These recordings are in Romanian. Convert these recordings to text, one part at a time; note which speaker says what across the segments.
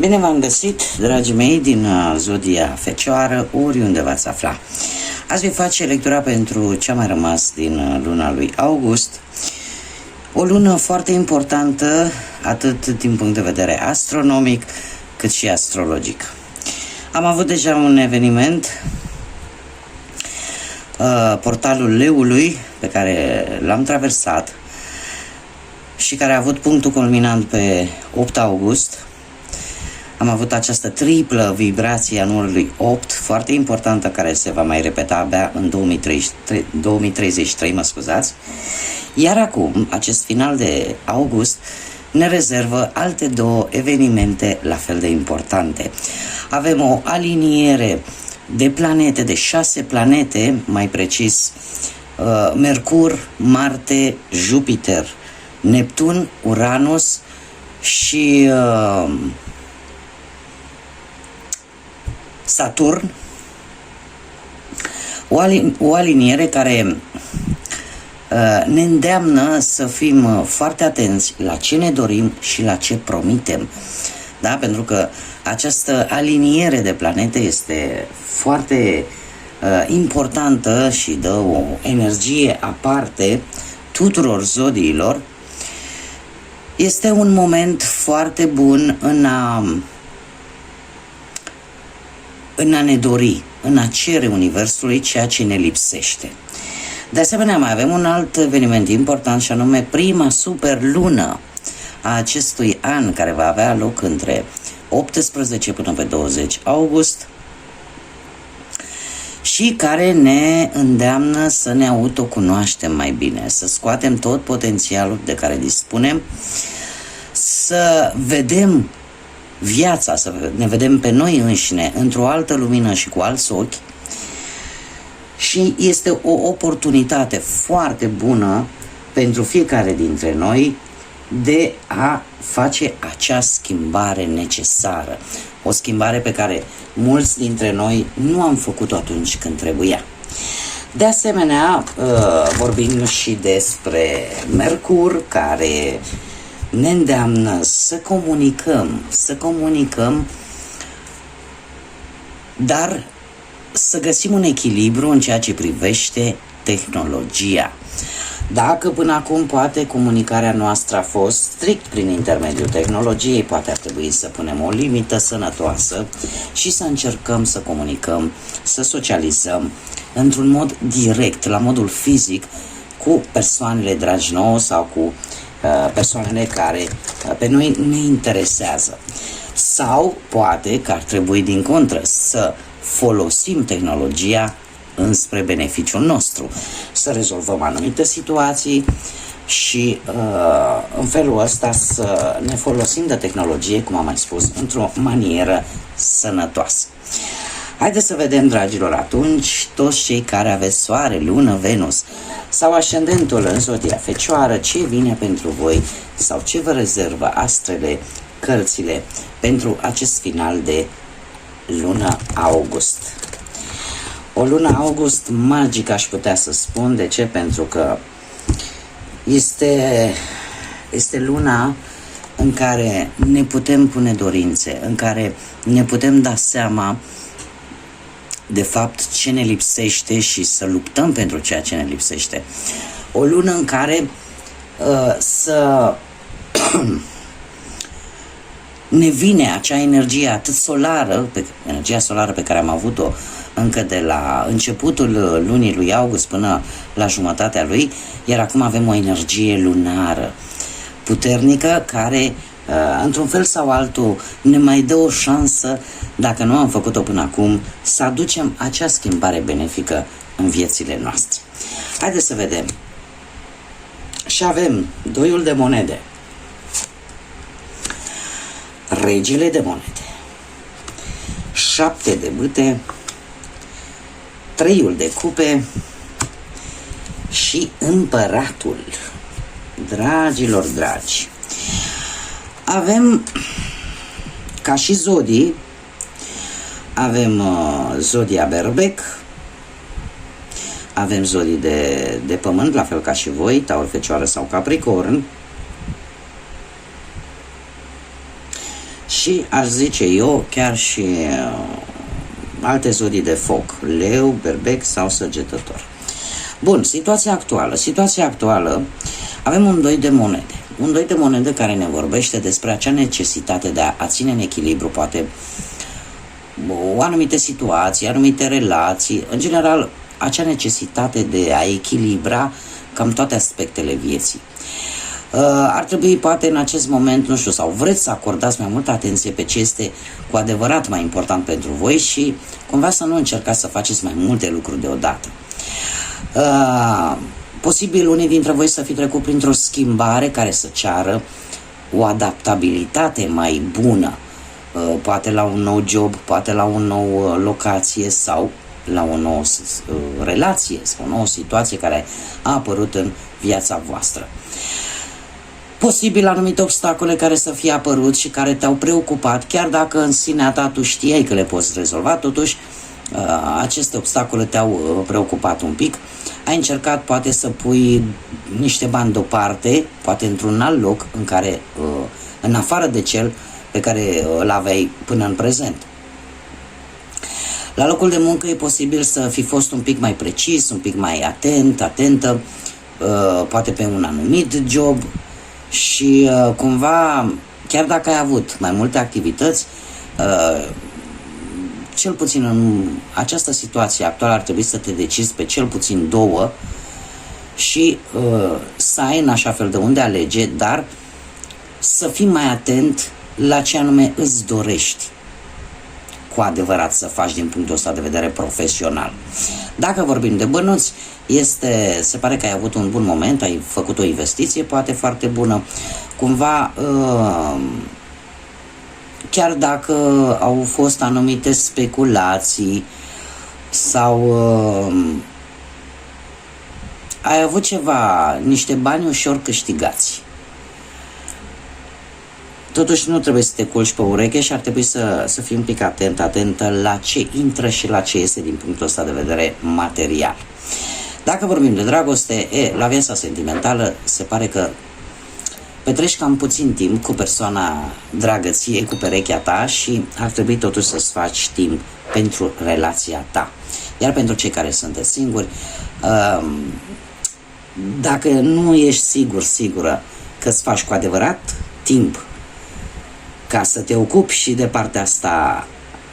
Speaker 1: Bine v-am găsit, dragii mei, din Zodia Fecioară, oriunde v-ați afla. Azi voi face lectura pentru ce a mai rămas din luna lui August. O lună foarte importantă, atât din punct de vedere astronomic, cât și astrologic. Am avut deja un eveniment, portalul Leului, pe care l-am traversat și care a avut punctul culminant pe 8 august. Am avut această triplă vibrație a numărului 8, foarte importantă, care se va mai repeta abia în 2033, mă scuzați. Iar acum, acest final de august ne rezervă alte două evenimente la fel de importante. Avem o aliniere de planete, de 6 planete, mai precis Mercur, Marte, Jupiter, Neptun, Uranus și Saturn, o aliniere care ne îndeamnă să fim foarte atenți la ce ne dorim și la ce promitem. Da? Pentru că această aliniere de planete este foarte importantă și dă o energie aparte tuturor zodiilor. Este un moment foarte bun în a ne dori, în a cere Universului ceea ce ne lipsește. De asemenea, mai avem un alt eveniment important, și anume prima superlună a acestui an, care va avea loc între 18 până pe 20 august și care ne îndeamnă să ne autocunoaștem mai bine, să scoatem tot potențialul de care dispunem, să vedem viața, să ne vedem pe noi înșine într-o altă lumină și cu alți ochi. Și este o oportunitate foarte bună pentru fiecare dintre noi de a face acea schimbare necesară. O schimbare pe care mulți dintre noi nu am făcut-o atunci când trebuia. De asemenea, vorbim și despre Mercur, care ne îndeamnă să comunicăm, dar să găsim un echilibru în ceea ce privește tehnologia. Dacă până acum poate comunicarea noastră a fost strict prin intermediul tehnologiei, poate ar trebui să punem o limită sănătoasă și să încercăm să comunicăm, să socializăm într-un mod direct, la modul fizic, cu persoanele dragi nouă sau cu persoanele care pe noi ne interesează. Sau poate că ar trebui din contră să folosim tehnologia înspre beneficiul nostru, să rezolvăm anumite situații și în felul ăsta să ne folosim de tehnologie, cum am mai spus, într-o manieră sănătoasă. Haideți să vedem, dragilor, atunci, toți cei care aveți Soare, Lună, Venus sau ascendentul în Zodia Fecioară, ce vine pentru voi sau ce vă rezervă astrele, cărțile pentru acest final de lună august. O lună august magică, aș putea să spun. De ce? Pentru că este luna în care ne putem pune dorințe, în care ne putem da seama de fapt ce ne lipsește și să luptăm pentru ceea ce ne lipsește. O lună în care să ne vine acea energie atât solară, energia solară pe care am avut-o încă de la începutul lunii lui august până la jumătatea lui, iar acum avem o energie lunară puternică care, într-un fel sau altul, ne mai dă o șansă, dacă nu am făcut-o până acum, să aducem acea schimbare benefică în viețile noastre. Haideți să vedem. Și avem doiul de monede, regele de monede, 7 de bâte, 3-ul de cupe și împăratul. Dragilor dragi, avem ca și zodii, avem zodia Berbec, avem zodii de pământ, la fel ca și voi, Taur, Fecioară sau Capricorn, și aș zice eu chiar și alte zodii de foc, leu, berbec sau săgetător. Bun, situația actuală, avem un doi de monede. Un doi de monede care ne vorbește despre acea necesitate de a ține în echilibru, poate o anumite situații, anumite relații, în general, acea necesitate de a echilibra cam toate aspectele vieții. Ar trebui poate în acest moment, nu știu, sau vreți să acordați mai multă atenție pe ce este cu adevărat mai important pentru voi și cumva să nu încercați să faceți mai multe lucruri deodată. Posibil unii dintre voi să fi trecut printr-o schimbare care să ceară o adaptabilitate mai bună, poate la un nou job, poate la o nouă locație sau la o nouă relație sau o nouă situație care a apărut în viața voastră. Posibil anumite obstacole care să fie apărut și care te-au preocupat, chiar dacă în sinea ta tu știai că le poți rezolva, totuși aceste obstacole te-au preocupat un pic. Ai încercat poate să pui niște bani deoparte, poate într-un alt loc în care, în afară de cel pe care îl aveai până în prezent. La locul de muncă e posibil să fi fost un pic mai precis, un pic mai atentă, poate pe un anumit job și cumva, chiar dacă ai avut mai multe activități, cel puțin în această situație actuală ar trebui să te decizi pe cel puțin două și să ai în așa fel de unde alege, dar să fii mai atent la ce anume îți dorești cu adevărat să faci din punctul ăsta de vedere profesional. Dacă vorbim de bănuți, se pare că ai avut un bun moment, ai făcut o investiție poate foarte bună, cumva chiar dacă au fost anumite speculații sau ai avut niște bani ușor câștigați. Totuși nu trebuie să te culci pe ureche și ar trebui să fii un pic atentă la ce intră și la ce iese din punctul ăsta de vedere material. Dacă vorbim de dragoste, la viața sentimentală se pare că petreci cam puțin timp cu persoana dragă ție, cu perechea ta și ar trebui totuși să-ți faci timp pentru relația ta. Iar pentru cei care sunteți singuri, dacă nu ești sigură că îți faci cu adevărat timp ca să te ocupi și de partea asta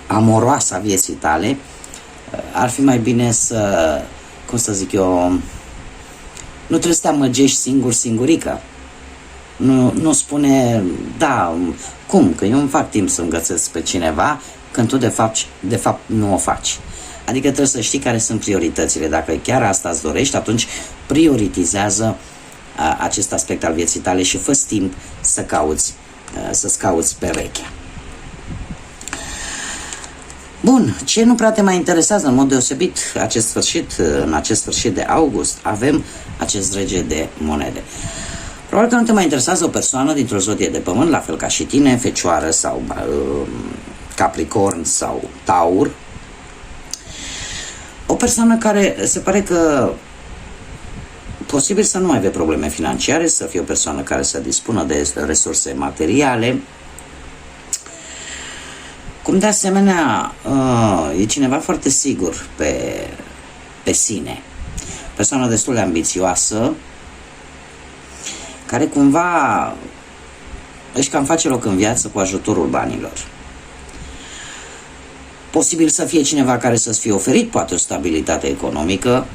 Speaker 1: amoroasă a vieții tale, ar fi mai bine cum să zic eu, nu trebuie să te amăgești singurică. Nu spune, da, cum, că eu îmi fac timp să-mi găsesc pe cineva, când tu de fapt nu o faci. Adică trebuie să știi care sunt prioritățile. Dacă chiar asta îți dorești, atunci prioritizează acest aspect al vieții tale și fă timp să-ți cauți perechea. Bun, ce nu prea te mai interesează în mod deosebit în acest sfârșit de august, avem acest rege de monede. Probabil că nu te mai interesează o persoană dintr-o zodie de pământ, la fel ca și tine, Fecioară sau Capricorn sau Taur. O persoană care se pare că posibil să nu aibă probleme financiare, să fie o persoană care să dispună de resurse materiale. Cum de asemenea e cineva foarte sigur pe sine. Persoană destul de ambițioasă, care cumva își cam face loc în viață cu ajutorul banilor. Posibil să fie cineva care să-ți fie oferit poate o stabilitate economică,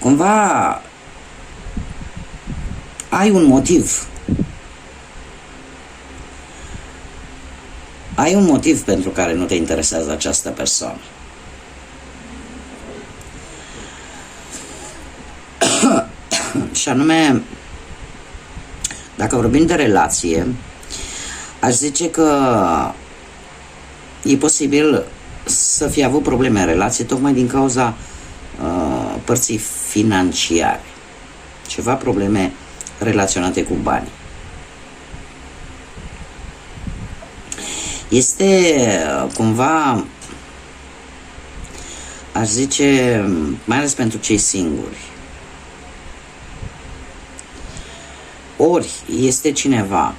Speaker 1: cumva ai un motiv. Ai un motiv pentru care nu te interesează această persoană. Și anume, dacă vorbim de relație, aș zice că e posibil să fie avut probleme în relație tocmai din cauza părții financiare. Ceva probleme relaționate cu bani. Este cumva, aș zice, mai ales pentru cei singuri, ori este cineva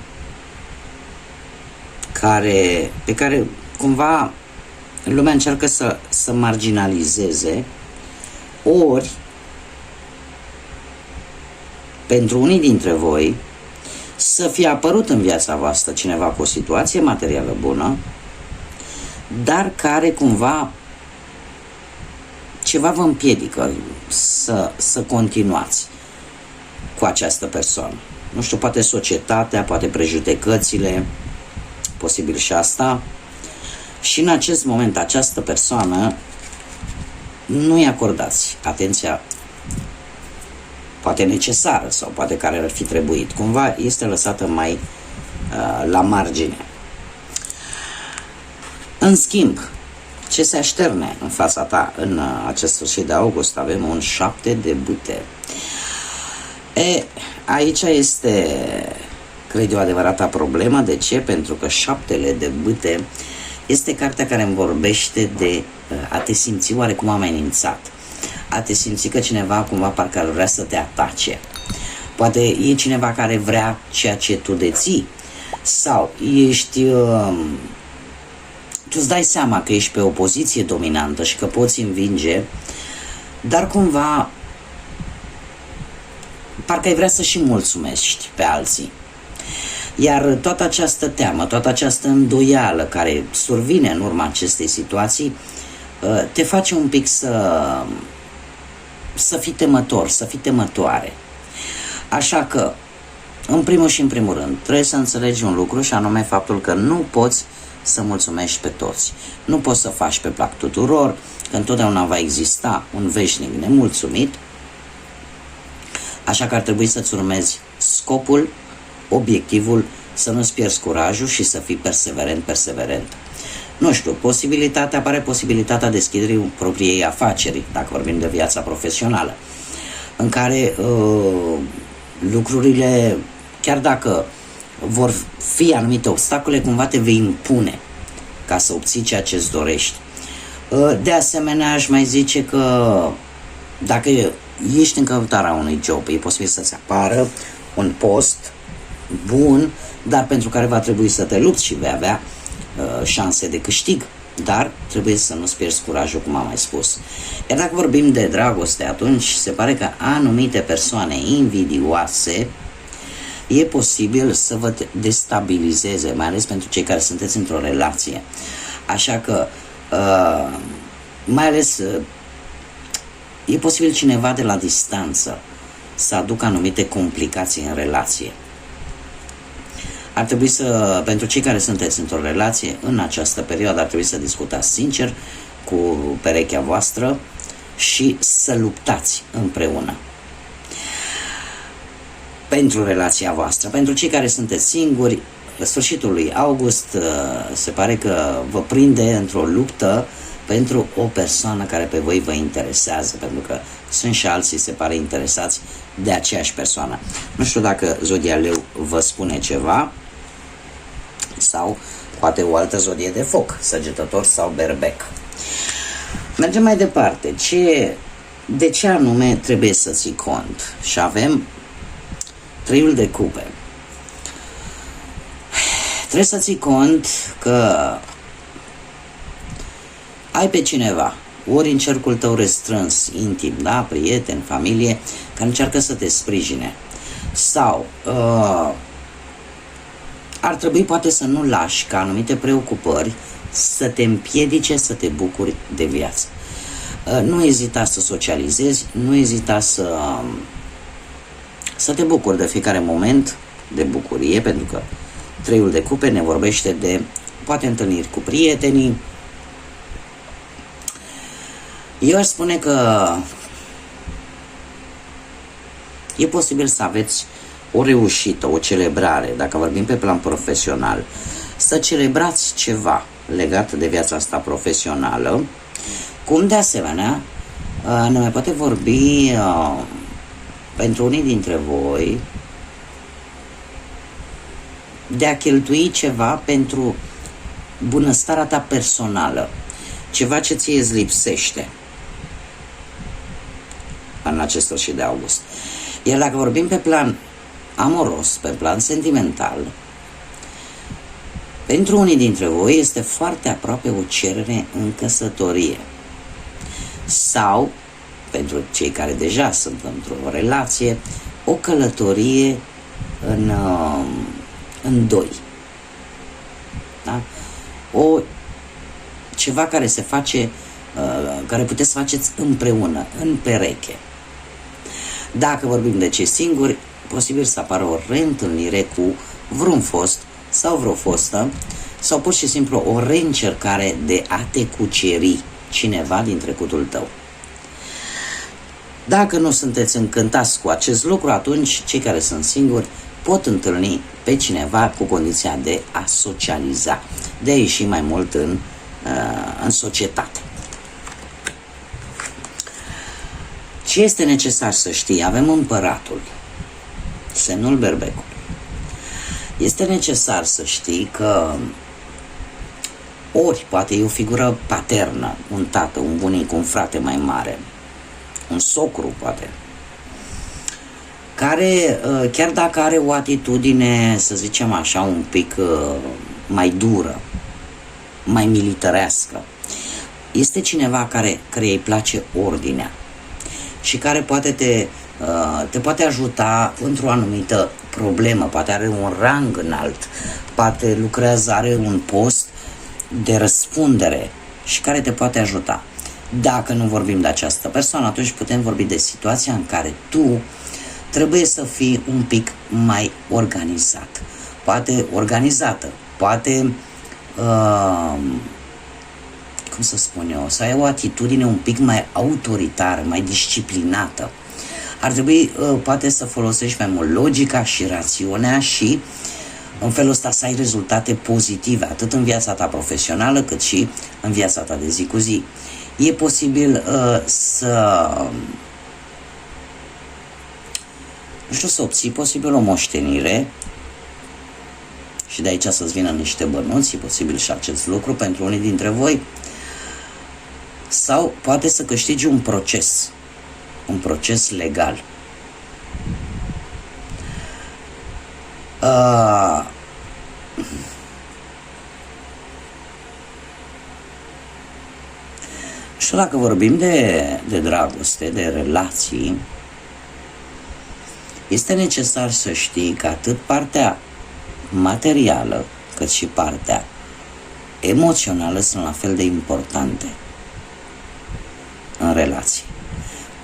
Speaker 1: pe care cumva lumea încearcă să marginalizeze, ori pentru unii dintre voi să fie apărut în viața voastră cineva cu o situație materială bună, dar care cumva ceva vă împiedică să continuați cu această persoană. Nu știu, poate societatea, poate prejudecățile, posibil și asta. Și în acest moment această persoană nu-i acordați atenția poate necesară sau poate care ar fi trebuit. Cumva este lăsată mai la margine. În schimb, ce se așterne în fața ta în acest sfârșit de august? Avem un 7 de bâte. Aici este, cred eu, adevărata problemă. De ce? Pentru că 7 de bâte este cartea care îmi vorbește de a te simți oarecum amenințat, a te simți că cineva cumva parcă ar vrea să te atace. Poate e cineva care vrea ceea ce tu deții, sau ești tu îți dai seama că ești pe o poziție dominantă și că poți învinge, dar cumva parcă ai vrea să și mulțumești pe alții. Iar toată această teamă, toată această îndoială care survine în urma acestei situații te face un pic să fii temător, să fii temătoare. Așa că, în primul și în primul rând, trebuie să înțelegi un lucru, și anume faptul că nu poți să mulțumești pe toți. Nu poți să faci pe plac tuturor, că întotdeauna va exista un veșnic nemulțumit. Așa că ar trebui să-ți urmezi scopul, obiectivul, să nu-ți pierzi curajul și să fii perseverent. Nu știu, apare posibilitatea deschiderii propriei afaceri, dacă vorbim de viața profesională, în care lucrurile, chiar dacă vor fi anumite obstacole, cumva te vei impune ca să obții ceea ce îți dorești. De asemenea, aș mai zice că dacă ești în căutarea unui job, e posibil să-ți apară un post bun, dar pentru care va trebui să te lupți și vei avea șanse de câștig, dar trebuie să nu-ți pierzi curajul, cum am mai spus. Iar dacă vorbim de dragoste, atunci se pare că anumite persoane invidioase e posibil să vă destabilizeze, mai ales pentru cei care sunteți într-o relație. Așa că mai ales e posibil cineva de la distanță să aducă anumite complicații în relație. Ar trebui pentru cei care sunteți într-o relație, în această perioadă ar trebui să discutați sincer cu perechea voastră și să luptați împreună pentru relația voastră. Pentru cei care sunteți singuri, sfârșitul lui august se pare că vă prinde într-o luptă pentru o persoană care pe voi vă interesează, pentru că sunt și alții, se pare, interesați de aceeași persoană. Nu știu dacă zodia Leu vă spune ceva, sau poate o altă zodie de foc, Săgetător sau Berbec. Mergem mai departe. De ce anume trebuie să ții cont? Și avem Treiul de cupe. Trebuie să ții cont că ai pe cineva, ori în cercul tău restrâns, intim, da, prieten, familie, care încearcă să te sprijine. Sau ar trebui poate să nu lași ca anumite preocupări să te împiedice să te bucuri de viață. Nu ezita să socializezi, nu ezita să te bucuri de fiecare moment de bucurie, pentru că Treiul de cupe ne vorbește de poate întâlniri cu prietenii. Eu aș spune că e posibil să aveți o reușită, o celebrare, dacă vorbim pe plan profesional, să celebrați ceva legat de viața asta profesională, cum de asemenea ne mai poate vorbi pentru unii dintre voi de a cheltui ceva pentru bunăstarea ta personală, ceva ce ție îți lipsește în acest sfârșit de august. Iar dacă vorbim pe plan amoros, pe plan sentimental, pentru unii dintre voi este foarte aproape o cerere în căsătorie. Sau, pentru cei care deja sunt într-o relație, o călătorie în doi. Da? Ceva care se face, care puteți să faceți împreună, în pereche. Dacă vorbim de cei singuri, posibil să apară o reîntâlnire cu vreun fost sau vreo fostă, sau pur și simplu o reîncercare de a te cuceri cineva din trecutul tău. Dacă nu sunteți încântați cu acest lucru, atunci cei care sunt singuri pot întâlni pe cineva cu condiția de a socializa, de a ieși mai mult în societate. Ce este necesar să știi? Avem împăratul, semnul berbecului. Este necesar să știi că ori poate e o figură paternă, un tată, un bunic, un frate mai mare, un socru poate, care chiar dacă are o atitudine, să zicem așa, un pic mai dură, mai militarească, este cineva care îi place ordinea și care poate te poate ajuta într-o anumită problemă, poate are un rang înalt, poate lucrează, are un post de răspundere și care te poate ajuta. Dacă nu vorbim de această persoană, atunci putem vorbi de situația în care tu trebuie să fii un pic mai organizat, poate organizată, poate cum să spun eu, să ai o atitudine un pic mai autoritară, mai disciplinată. Ar trebui poate să folosești mai mult logica și rațiunea și în felul ăsta să ai rezultate pozitive, atât în viața ta profesională, cât și în viața ta de zi cu zi. E posibil să obții posibil o moștenire și de aici să-ți vină niște bănuți, e posibil și acest lucru pentru unii dintre voi, sau poate să câștigi un proces legal. Și dacă vorbim de dragoste, de relații, este necesar să știi că atât partea materială, cât și partea emoțională sunt la fel de importante în relații.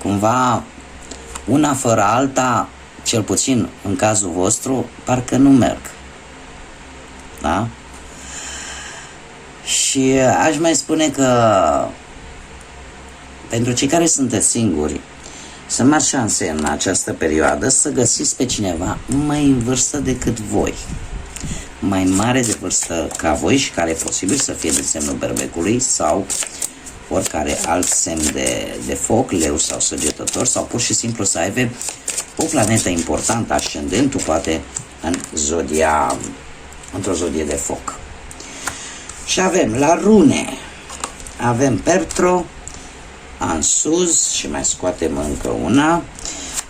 Speaker 1: Cumva, una fără alta, cel puțin în cazul vostru, parcă nu merg. Da? Și aș mai spune că pentru cei care sunteți singuri, sunt mari șanse în această perioadă să găsiți pe cineva mai în vârstă decât voi, mai mare de vârstă ca voi și care e posibil să fie de semnul berbecului sau oricare alt semn de foc, leu sau săgetător, sau pur și simplu să aibă o planetă importantă, ascendentul poate într-o zodie de foc. Și avem la rune, avem Pertro, Ansuz și mai scoatem încă una.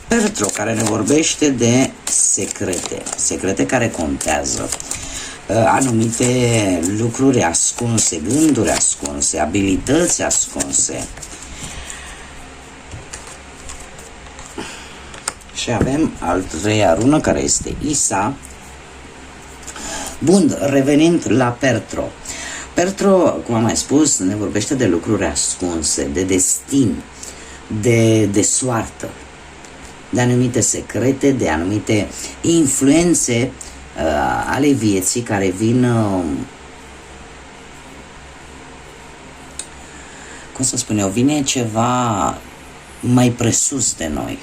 Speaker 1: Pertro, care ne vorbește de secrete care contează, anumite lucruri ascunse, gânduri ascunse, abilități ascunse. Și avem al treia rună, care este Isa. Bun, revenind la Pertro. Pertro, cum am mai spus, ne vorbește de lucruri ascunse, de destin, de soartă, de anumite secrete, de anumite influențe ale vieții care vin, cum să spun eu, vine ceva mai presus de noi.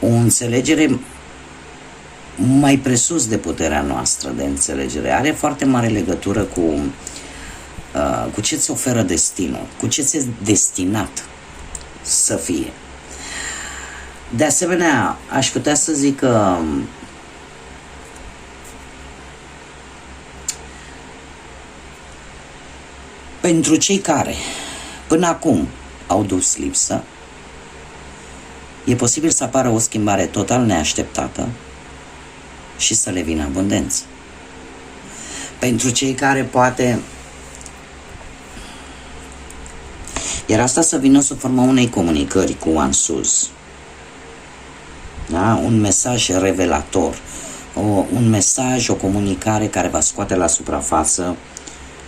Speaker 1: O înțelegere mai presus de puterea noastră de înțelegere. Are foarte mare legătură cu ce ți oferă destinul, cu ce ți-e destinat să fie. De asemenea, aș putea să zic că pentru cei care până acum au dus lipsă, e posibil să apară o schimbare total neașteptată și să le vină abundență. Pentru cei care poate, iar asta să vină sub forma unei comunicări cu One Sus, da? Un mesaj revelator, un mesaj, o comunicare care va scoate la suprafață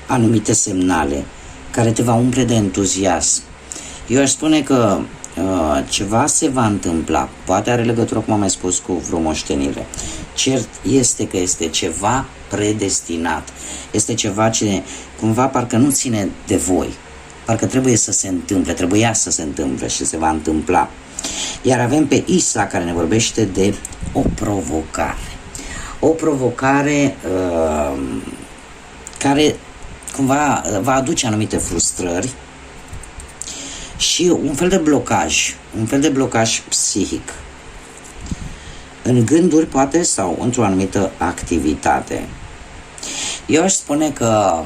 Speaker 1: anumite semnale, care te va umple de entuziasm. Eu aș spune că ceva se va întâmpla, poate are legătură, cum am mai spus, cu vreo moștenire. Cert este că este ceva predestinat, este ceva ce cumva parcă nu ține de voi, parcă trebuie să se întâmple, trebuia să se întâmple și se va întâmpla. Iar avem pe Isa care ne vorbește de o provocare. O provocare care cumva va aduce anumite frustrări și un fel de blocaj psihic în gânduri poate sau într-o anumită activitate. Eu aș spune că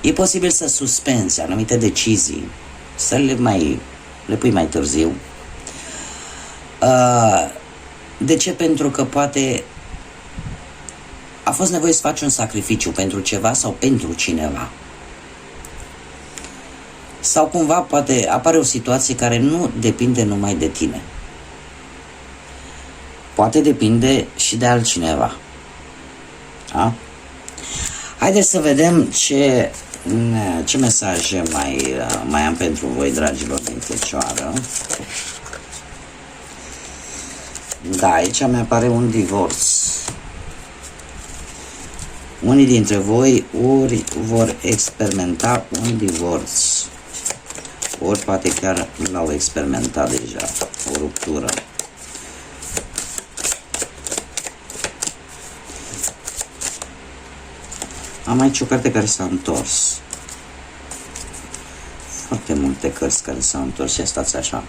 Speaker 1: e posibil să suspenzi anumite decizii, să le pui mai târziu. De ce? Pentru că poate a fost nevoie să faci un sacrificiu pentru ceva sau pentru cineva. Sau cumva poate apare o situație care nu depinde numai de tine. Poate depinde și de altcineva. Da? Haideți să vedem ce mesaje mai am pentru voi, dragilor din Fecioară. Da, aici mi apare un divorț. Unii dintre voi ori vor experimenta un divorț, ori poate chiar l-au experimentat deja, o ruptură. Am aici o carte care s-a întors. Foarte multe cărți care s-au întors. Ia stați așa.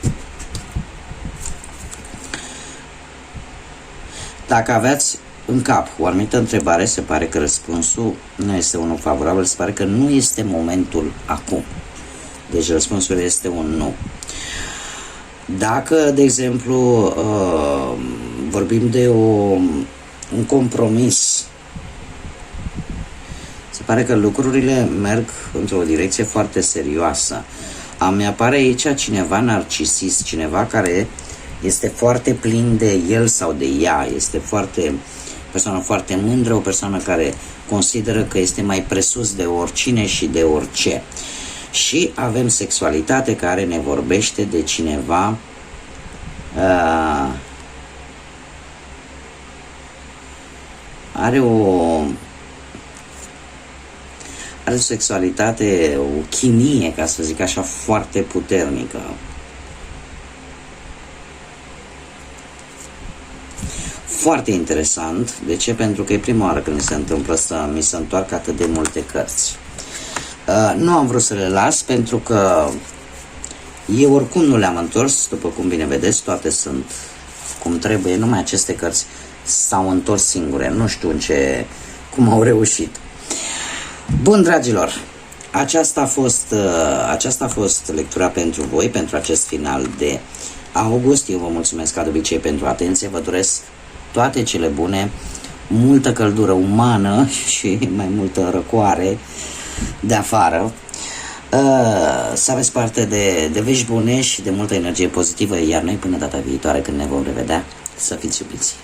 Speaker 1: Dacă aveați în cap o anumită întrebare, se pare că răspunsul nu este unul favorabil, se pare că nu este momentul acum. Deci răspunsul este un nu. Dacă, de exemplu, vorbim de un compromis, se pare că lucrurile merg într-o direcție foarte serioasă. Mi apare aici cineva narcisist, cineva care este foarte plin de el sau de ea, este o persoană foarte mândră, o persoană care consideră că este mai presus de oricine și de orice. Și avem sexualitate care ne vorbește de cineva are o sexualitate, o chimie, ca să zic așa, foarte puternică. Foarte interesant. De ce? Pentru că e prima oară când mi se întâmplă să mi se întoarcă atât de multe cărți. Nu am vrut să le las pentru că eu oricum nu le-am întors, după cum bine vedeți, toate sunt cum trebuie, numai aceste cărți s-au întors singure, nu știu cum au reușit. Bun, dragilor, aceasta a fost lectura pentru voi, pentru acest final de august. Eu vă mulțumesc ca de obicei pentru atenție, vă doresc toate cele bune, multă căldură umană și mai multă răcoare de afară, să aveți parte de vești bune și de multă energie pozitivă, iar noi până data viitoare când ne vom revedea, să fiți iubiți.